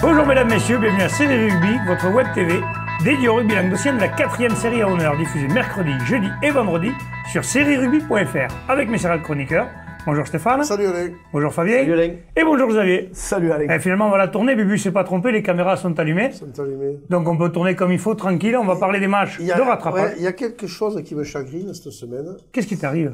Bonjour mesdames, messieurs, bienvenue à Série Rugby, votre web TV dédiée au rugby languedocien de la 4e série à honneur, diffusée mercredi, jeudi et vendredi sur serierugby.fr avec mes chers chroniqueurs. Bonjour Stéphane. Salut Alain. Bonjour Fabien. Salut Alain. Et bonjour Xavier. Salut Alain. Et finalement on va la tourner, Bubu s'est pas trompé, les caméras sont allumées. Donc on peut tourner comme il faut, tranquille, on va parler des matchs de rattrapage. Il y a quelque chose qui me chagrine cette semaine. Qu'est-ce qui t'arrive?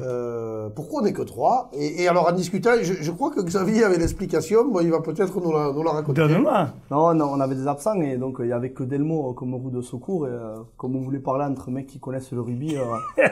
Pourquoi on n'est que 3 et alors en discutant, je crois que Xavier avait l'explication, bon, il va peut-être nous la raconter. Donne-moi. Non, on avait des absents et donc il n'y avait que Delmo comme roue de secours. Et, comme on voulait parler entre mecs qui connaissent le rugby,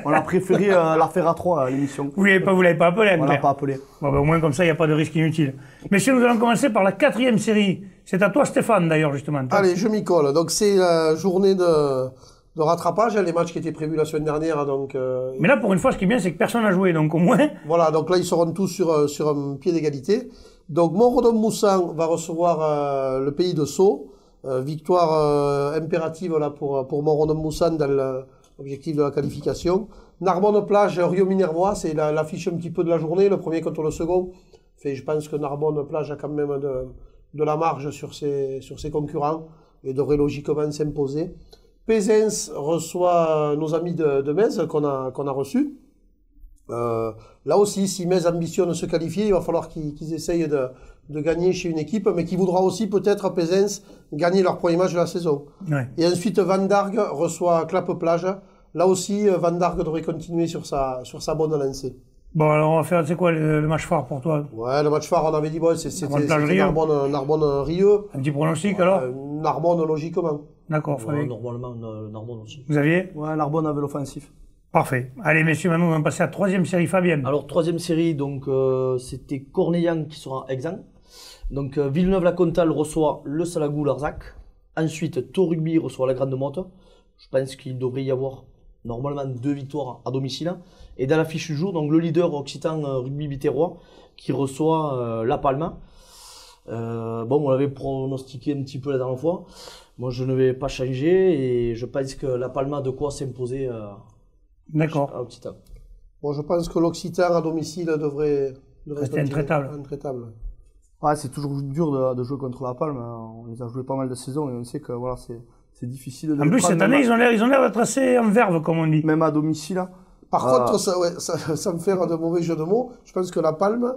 on a préféré la faire à 3 l'émission. Vous l'avez pas appelé, on l'a pas appelé. Bon, ben, au moins comme ça, il n'y a pas de risque inutile. Messieurs, nous allons commencer par la 4e série. C'est à toi Stéphane d'ailleurs justement. Allez, je m'y colle. Donc c'est la journée de rattrapage, les matchs qui étaient prévus la semaine dernière. Donc, mais là pour une fois, ce qui est bien, c'est que personne n'a joué, donc au moins... Voilà, donc là ils seront tous sur un pied d'égalité. Donc Montredon-Moussan va recevoir le pays de Sceaux. Victoire impérative là pour Montredon-Moussan dans l'objectif de la qualification. Narbonne-Plage, Rio-Minervois, c'est l'affiche un petit peu de la journée, le premier contre le second. Je pense que Narbonne-Plage a quand même de la marge sur ses concurrents et devrait logiquement s'imposer. Pézens reçoit nos amis de Metz qu'on a reçus. Là aussi, si Metz ambitionne se qualifier, il va falloir qu'ils essayent de gagner chez une équipe, mais qui voudra aussi peut-être Pézens gagner leur premier match de la saison. Ouais. Et ensuite, Van Dargue reçoit Clappe-Plage. Là aussi, Van Dargue devrait continuer sur sa bonne lancée. Bon, alors on va faire, c'est quoi le match phare pour toi? Ouais, le match phare, on avait dit, bon, c'était Narbonne-Rieux. Un petit pronostic alors? Narbonne, logiquement. D'accord, ouais, normalement, Narbonne aussi. Vous aviez? Ouais, Narbonne avait l'offensif. Parfait. Allez messieurs, maintenant on va passer à la 3e série, Fabien. Alors 3e série, donc c'était Cornillan qui sera exempt. Donc Villeneuve-la-Comtale reçoit le Salagou-Larzac. Ensuite, Tau Rugby reçoit la Grande Motte. Je pense qu'il devrait y avoir normalement 2 victoires à domicile. Et dans la fiche du jour, donc le leader occitan Rugby Biterrois qui reçoit La Palma. Bon, on l'avait pronostiqué un petit peu la dernière fois. Moi, je ne vais pas changer et je pense que La Palma a de quoi s'imposer D'accord. à Occitan. Bon, je pense que l'Occitan à domicile devrait rester intraitable. Ouais, c'est toujours dur de jouer contre La Palme. On les a joués pas mal de saisons et on sait que voilà, c'est difficile de. En plus, cette année, ils ont l'air d'être assez en verve, comme on dit. Même à domicile. Par contre, ça me fait de mauvais jeux de mots. Je pense que La Palme,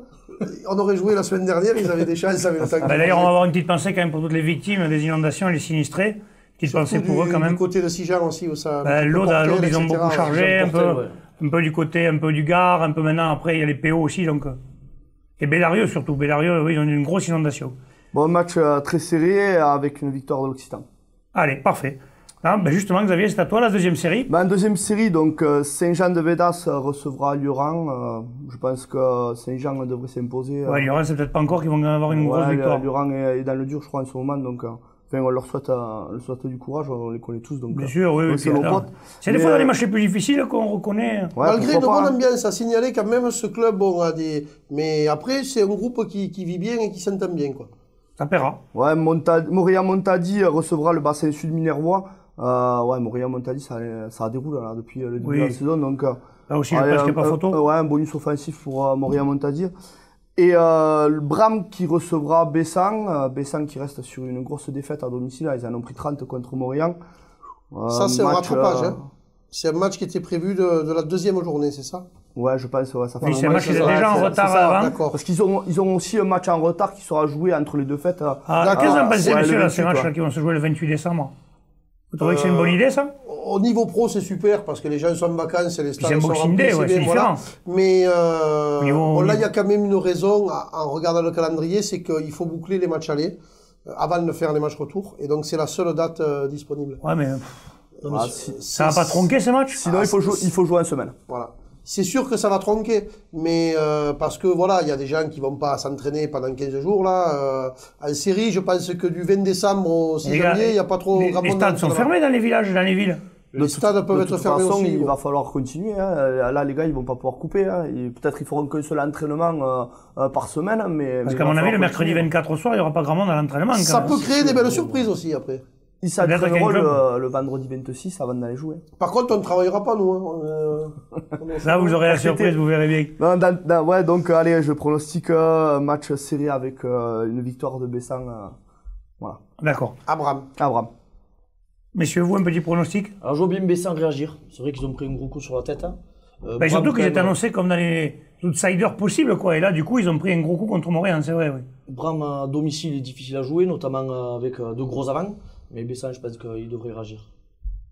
on aurait joué la semaine dernière, ils avaient des chances avec le temps. D'ailleurs, on va avoir une petite pensée quand même pour toutes les victimes des inondations et les sinistrés. Petite pensée pour eux quand même. Du côté de Sijan aussi, où ça. L'Aude, ils ont beaucoup chargé, un peu du côté, un peu du Gard, un peu maintenant, après, il y a les PO aussi, donc. Et Bellarieux surtout. Bellarieux, oui, ils ont eu une grosse inondation. Bon, match très serré avec une victoire de l'Occitan. Allez, parfait. Ah, ben justement, Xavier, c'est à toi la 2e série. En 2e série, donc Saint-Jean-de-Védas recevra Lioran. Je pense que Saint-Jean devrait s'imposer. Ouais, Lioran, c'est peut-être pas encore qu'ils vont avoir une grosse victoire. Lioran est dans le dur, je crois, en ce moment. Donc, on leur souhaite du courage, on les connaît tous. Donc, bien sûr, oui. C'est des fois dans les matchs les plus difficiles qu'on reconnaît. Ouais, malgré une bonne ambiance, à signaler quand même ce club, bon, a des. Mais après, c'est un groupe qui vit bien et qui s'entend bien, quoi. Ça paiera. Ouais, Montadi recevra le bassin sud minervois. Ouais, Montadi, ça déroule là, depuis le début de la saison. Donc, là aussi, je pense qu'il n'y a pas photo. Ouais, un bonus offensif pour Montadi. Et Bram qui recevra Bessan. Bessan qui reste sur une grosse défaite à domicile. Ils en ont pris 30 contre Maurian. Ça, c'est un rattrapage. Hein. C'est un match qui était prévu de la 2e journée, c'est ça? Ouais, je pense. Ouais, ça fait oui, c'est un match qui est déjà en retard avant. Parce qu'ils ont aussi un match en retard qui sera joué entre les deux fêtes. Qu'est-ce que vous en pensez, messieurs, ces matchs qui vont se jouer le 28 décembre? Vous trouvez que c'est une bonne idée, ça? Au niveau pro, c'est super, parce que les gens sont en vacances et les stades sont remplis. C'est différent. Mais là, il y a quand même une raison, en regardant le calendrier, c'est qu'il faut boucler les matchs allés avant de faire les matchs retour. Et donc, c'est la seule date disponible. Ouais, mais ça va pas tronquer, ces matchs? Sinon, il faut jouer en semaine. Voilà. C'est sûr que ça va tronquer, mais parce que voilà, il y a des gens qui vont pas s'entraîner pendant 15 jours là. En série, je pense que du 20 décembre au 6 janvier, il n'y a pas trop grand monde. Les stades sont fermés dans les villages, dans les villes. Les stades peuvent être fermés aussi. Il va falloir continuer. Hein. Là, les gars, ils vont pas pouvoir couper. Hein. Peut-être qu'ils feront qu'un seul entraînement par semaine, mais. Parce qu'à mon avis, le mercredi 24 au soir, il n'y aura pas grand monde à l'entraînement. Ça peut créer des belles surprises aussi après. Ils s'entraîneront le vendredi 26 avant d'aller jouer. Par contre, on ne travaillera pas, nous. Là, vous aurez la surprise, vous verrez bien. Ouais, donc, allez, je pronostique un match serré avec une victoire de Bessan Voilà. D'accord. Abraham. Messieurs, vous, un petit pronostic? Alors je vois bien Bessan réagir. C'est vrai qu'ils ont pris un gros coup sur la tête. Hein. Surtout qu'ils quand étaient même, annoncés comme dans les outsiders possibles, quoi. Et là, du coup, ils ont pris un gros coup contre Montréal, c'est vrai, oui. Bram à domicile est difficile à jouer, notamment avec de gros avants. Mais Bessan, je pense qu'il devrait réagir.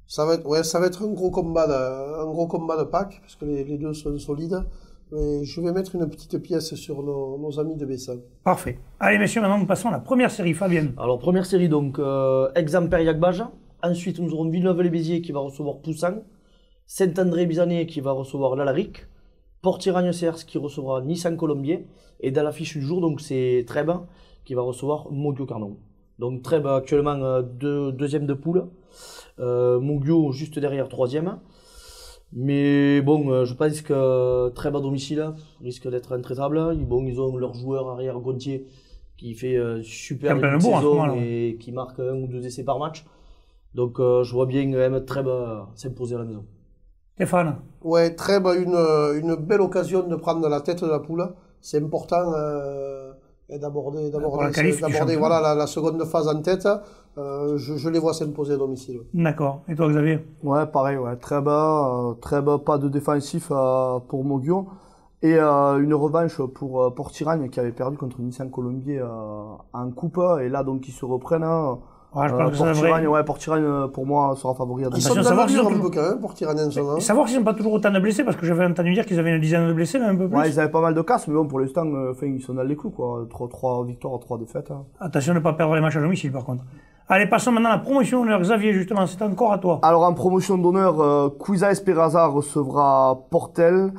Ça va être un gros combat de Pâques, parce que les deux sont solides. Mais je vais mettre une petite pièce sur nos amis de Bessan. Parfait. Allez, messieurs, maintenant, nous passons à la première série, Fabien. Alors, première série, donc, Exam-Périac-Bage. Ensuite, nous aurons Villeneuve-les-Béziers qui va recevoir Poussin. Saint-André-Bizanet qui va recevoir l'Alaric. Port-Iragne-Cers qui recevra Nissan-Colombier. Et dans l'affiche du jour, donc, c'est Trèbes qui va recevoir Moguio-Carnon. Donc, Trèbes actuellement deuxième de poule. Moguio juste derrière troisième. Mais bon, je pense que Trèbes à domicile risque d'être intraitable. Ils ont leur joueur arrière Gontier qui fait super plein une de bourre, en ce saison moment, là. et qui marque 1 ou 2 essais par match. Donc je vois bien quand même Trèbes s'imposer à la maison. Stéphane. Ouais, Trèbes a une belle occasion de prendre la tête de la poule. C'est important d'aborder voilà, la seconde phase en tête. Je les vois s'imposer à domicile. D'accord. Et toi, Xavier? Ouais, pareil, ouais. Trèbes, pas de défensif pour Moguio. Et une revanche pour Port-Iragne qui avait perdu contre Nissan-Colombier en coupe. Et là, donc, ils se reprennent. Ouais, je pense que ça devrait... Port-Iragne, pour moi, sera favori à Ils sont Attention, dans savoir le dur s'ils un ont- peu quand même, Port-Iragne en ce moment. Savoir s'ils n'ont pas toujours autant de blessés, parce que j'avais entendu dire qu'ils avaient une dizaine de blessés, même un peu plus. Ouais, ils avaient pas mal de casses, mais bon, pour l'instant, ils sont dans les clous, quoi. 3 victoires, 3 défaites. Hein. Attention de ne pas perdre les matchs à domicile, par contre. Allez, passons maintenant à la promotion d'honneur. Xavier, justement, c'est encore à toi. Alors, en promotion d'honneur, Cuisa Esperanza recevra Portel.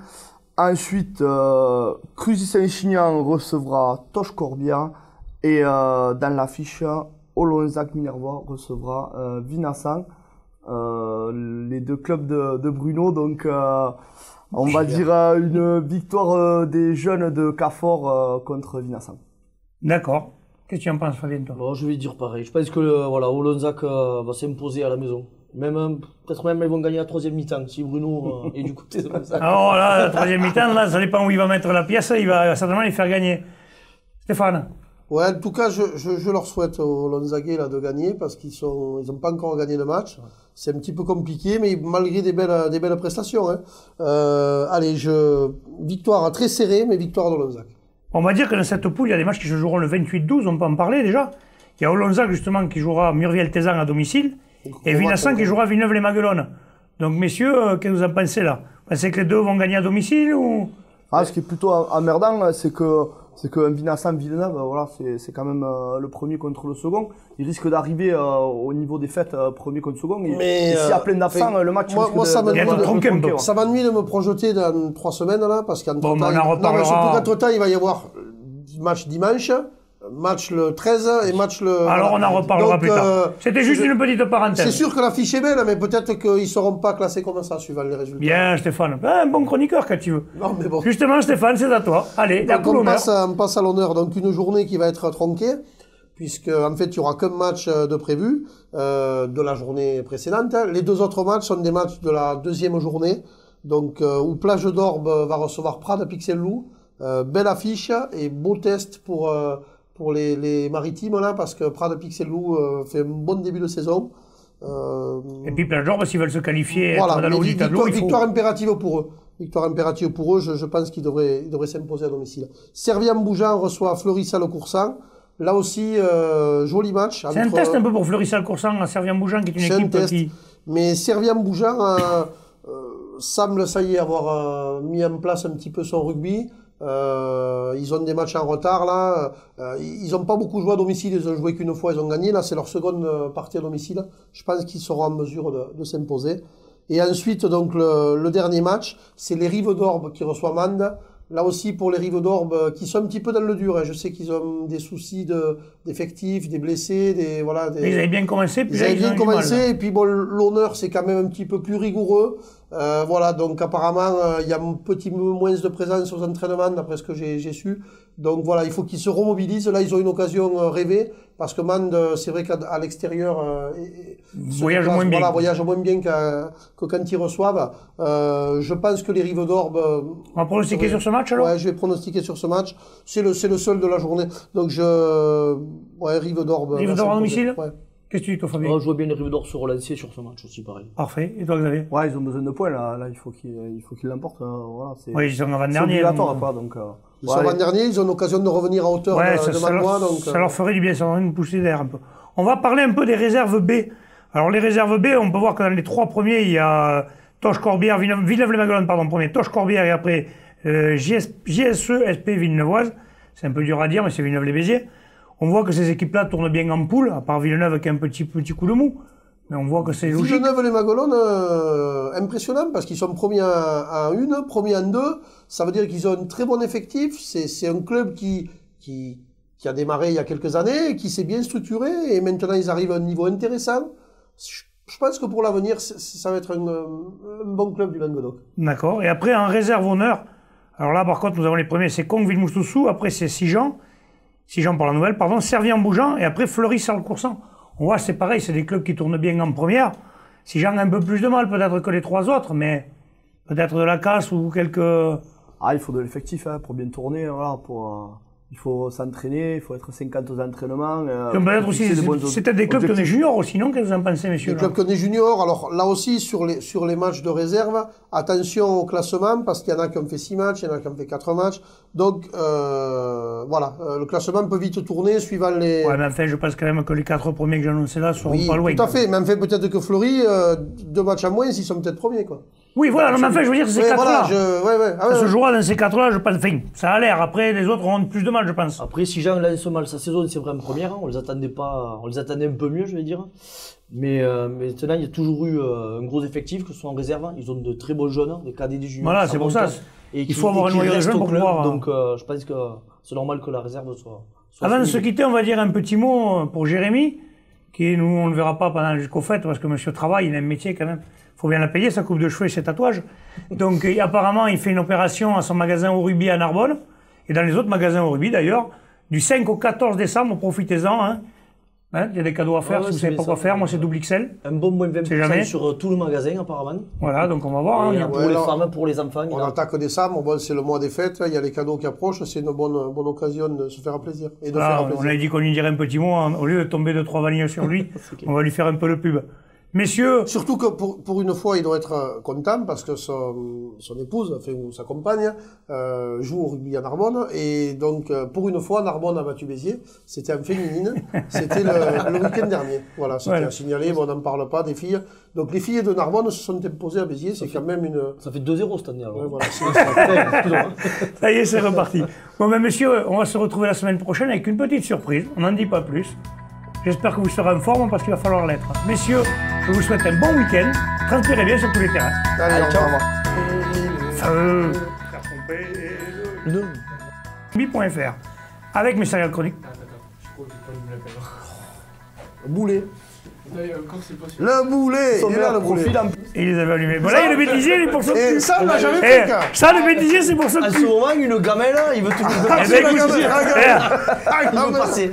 Ensuite, Cruzy Saint-Chinian recevra Toche Corbière. Et dans l'affiche, Olonzac Minervois recevra Vinassan. Les deux clubs de Bruno. Donc, on va dire une victoire des jeunes de Cafort contre Vinassan. D'accord. Qu'est-ce que tu en penses, Fabien, toi? Bon, je vais dire pareil. Je pense que Olonzac va s'imposer à la maison. Peut-être même ils vont gagner la troisième mi-temps si Bruno est du côté de Olonzac. Alors là, la troisième mi-temps, là, ça dépend où il va mettre la pièce, il va certainement les faire gagner. Stéphane? Ouais, en tout cas, je leur souhaite aux Lonzaguais là de gagner parce ils ont pas encore gagné de match. C'est un petit peu compliqué, mais malgré des belles prestations. Hein. Allez, victoire très serrée, mais victoire de Lonzac. On va dire que dans cette poule, il y a des matchs qui se joueront le 28-12, on peut en parler déjà. Il y a Olonzac, justement, qui jouera Murviel-Tézan à domicile, et Vinassan qui jouera Villeneuve-les-Maguelones. Donc, messieurs, qu'est-ce que vous en pensez là? Vous pensez que les deux vont gagner à domicile ou... Ah, ce qui est plutôt emmerdant, c'est que Vinassan Villeneuve, voilà, c'est quand même le premier contre le second. Il risque d'arriver au niveau des fêtes premier contre second. Et s'il y a plein d'absents, le match risque ça de être tronqué un peu. Ça m'ennuie de me projeter dans 3 semaines là, parce qu'entre Bon, on en reparlera. surtout qu'entre-temps, il va y avoir match dimanche, match le 13 et match le... Alors, on en reparlera Donc, plus tard. C'était juste une petite C'est parenthèse. sûr que l'affiche est belle, mais peut-être qu'ils ne seront pas classés comme ça, suivant les résultats. Bien, Stéphane. Un bon chroniqueur, quand tu veux. Non, mais bon. Justement, Stéphane, c'est à toi. Allez, la Donc poule on honneur. passe à l'honneur. Donc une journée qui va être tronquée, puisque en fait il y aura qu'un match de prévu de la journée précédente. Les 2 autres matchs sont des matchs de la deuxième journée, donc où Plage d'Orbe va recevoir Prades Pixel Loup. Belle affiche et beau test pour les maritimes là, parce que Prades Pixel Loup fait un bon début de saison. Et puis, plein de gens, s'ils veulent se qualifier, Voilà, être dans le haut mais du tableau, il faut... victoire impérative pour eux. Victoire impérative pour eux, je pense qu'ils devraient s'imposer à domicile. Servian-Bougeant reçoit Fleurissal-Coursan. Là aussi, joli match. C'est un test un peu pour Fleurissal-Coursan à Servian-Bougeant, qui est une C'est un équipe test. qui... Mais Servian-Bougeant semble, ça y est, avoir mis en place un petit peu son rugby. Ils ont des matchs en retard là. Ils n'ont pas beaucoup joué à domicile. Ils ont joué qu'une fois, ils ont gagné. Là, c'est leur seconde partie à domicile. Je pense qu'ils seront en mesure de s'imposer. Et ensuite, donc le dernier match, c'est les Rives d'Orbe qui reçoivent Mende. Là aussi, pour les Rives d'Orbe, qui sont un petit peu dans le dur. Hein. Je sais qu'ils ont des soucis d'effectifs, des blessés, Ils avaient bien commencé, puis ils là, avaient ils ont bien eu du mal, commencé, là. et puis bon, l'honneur, c'est quand même un petit peu plus rigoureux. Voilà, donc apparemment, il y a un petit peu moins de présence aux entraînements, d'après ce que j'ai su. Donc voilà, il faut qu'ils se remobilisent. Là, ils ont une occasion rêvée, parce que Mende, c'est vrai qu'à l'extérieur, voyage moins bien. Voilà, voyage moins bien que quand ils reçoivent. Je pense que les Rives d'Orbe... On va pronostiquer sur ce match, alors? Ouais, je vais pronostiquer sur ce match. C'est le seul de la journée. Donc ouais, Rives d'Orbe. Rives d'Orbe à domicile? Ouais. Qu'est-ce que tu dis, toi, Fabien? Je vois bien les Rives d'Orbe se relancer sur ce match aussi, pareil. Parfait. Et toi, Xavier? Ouais, ils ont besoin de points, là il faut qu'ils l'emportent. Voilà, oui, ils sont avant-dernier. C'est obligatoire, quoi, donc... Ils sont avant-dernier, ils ont l'occasion de revenir à hauteur de Magnois. Ça leur ferait du bien, ça leur donnerait une poussée d'air un peu. On va parler un peu des réserves B. Alors, les réserves B, on peut voir que dans les 3 premiers, il y a Toche-Corbière, Villeneuve-les-Maguelones, pardon, premier, Toche-Corbière et après JSE, SP Villeneuvoise. C'est un peu dur à dire, mais c'est Villeneuve-les-Béziers. On voit que ces équipes-là tournent bien en poule, à part Villeneuve qui a un petit coup de mou. Mais on voit que c'est logique. Villeneuve-les-Maguelones, impressionnant, parce qu'ils sont premiers en 1, premiers en 2. Ça veut dire qu'ils ont un très bon effectif. C'est un club qui a démarré il y a quelques années, qui s'est bien structuré, et maintenant ils arrivent à un niveau intéressant. Je pense que pour l'avenir, ça va être un bon club du Languedoc. D'accord. Et après, en réserve honneur, alors là, par contre, nous avons les premiers, c'est Conques-Villemoussoussou, après c'est Sijan pour la nouvelle, pardon, Servien-Bougeant, et après Fleury-Sarle-Coursan. On voit, c'est pareil, c'est des clubs qui tournent bien en première. Sijan a un peu plus de mal, peut-être, que les 3 autres, mais peut-être de la casse ou quelques... Ah, il faut de l'effectif, hein, pour bien tourner, voilà, il faut s'entraîner, il faut être 50 aux entraînements. Peut-être aussi, c'est peut-être des clubs qui ont des juniors aussi, non? Qu'est-ce que vous en pensez, messieurs? Des clubs qui ont des juniors, alors là aussi, sur les matchs de réserve, attention au classement, parce qu'il y en a qui ont fait 6 matchs, il y en a qui ont fait 4 matchs. Donc, voilà, le classement peut vite tourner suivant les... Ouais, mais enfin, je pense quand même que les 4 premiers que j'ai annoncés là seront pas loin. Tout à fait, mais enfin, peut-être que Fleury, 2 matchs à moins, ils sont peut-être premiers, quoi. Oui, voilà, non, mais enfin, je veux dire, ces 4-là. Voilà, ça se jouera dans ces 4-là, je pense. Enfin, ça a l'air. Après, les autres auront plus de mal, je pense. Après, si Jean lance mal sa saison, c'est vrai en première, hein, on les attendait un peu mieux, je vais dire. Mais maintenant, il y a toujours eu un gros effectif, que ce soit en réserve. Hein. Ils ont de très bons jeunes, des cadets, des juniors. Voilà, c'est pour ça. Il faut avoir un noyau de jeunes pour pouvoir. Donc, je pense que c'est normal que la réserve soit Avant de se quitter, on va dire un petit mot pour Jérémy, qui, nous, on ne le verra pas pendant jusqu'au fêtes, parce que monsieur travaille, il a un métier quand même. Il faut bien la payer, sa coupe de cheveux et ses tatouages. Donc, apparemment, il fait une opération à son magasin au Rubis à Narbonne, et dans les autres magasins au Rubis d'ailleurs, du 5 au 14 décembre, profitez-en. Hein. Il y a des cadeaux à faire, si vous ne savez pas quoi faire. Moi, c'est double XL. Un bon moins 20% sur tout le magasin, apparemment. Voilà, donc on va voir. Hein, pour les femmes, pour les enfants. On attaque décembre, bon, c'est le mois des fêtes, il y a les cadeaux qui approchent, c'est une bonne occasion de se faire plaisir. Et de faire plaisir. On avait dit qu'on lui dirait un petit mot, hein, au lieu de tomber 2-3 vanilles sur lui, on va lui faire un peu le pub. Messieurs... Surtout que pour une fois, il doit être content parce que son épouse, enfin, ou sa compagne, joue au rugby à Narbonne. Et donc, pour une fois, Narbonne a battu Béziers. C'était en féminine. C'était le week-end dernier. Voilà, c'était à signaler. Bon, on n'en parle pas des filles. Donc, les filles de Narbonne se sont imposées à Béziers. C'est quand même une... Ça fait 2-0 cette année, alors. Ouais, voilà, ça y est, c'est reparti. Bon, ben, messieurs, on va se retrouver la semaine prochaine avec une petite surprise. On n'en dit pas plus. J'espère que vous serez en forme parce qu'il va falloir l'être. Messieurs, je vous souhaite un bon week-end. Transpirez bien sur tous les terrains. Allez, ciao. Rugby.fr avec mes céréales chroniques. Boulet. Le boulet. Il est là, le boulet. Et il les avait allumés. Voilà, il y a le bêtisier, il est pour ça. Et ça, on l'a jamais fait, gars. Ça, le bêtisier, c'est pour ça que... À ce moment, une gamelle, il veut tout Eh ben, écoute, il veut passer.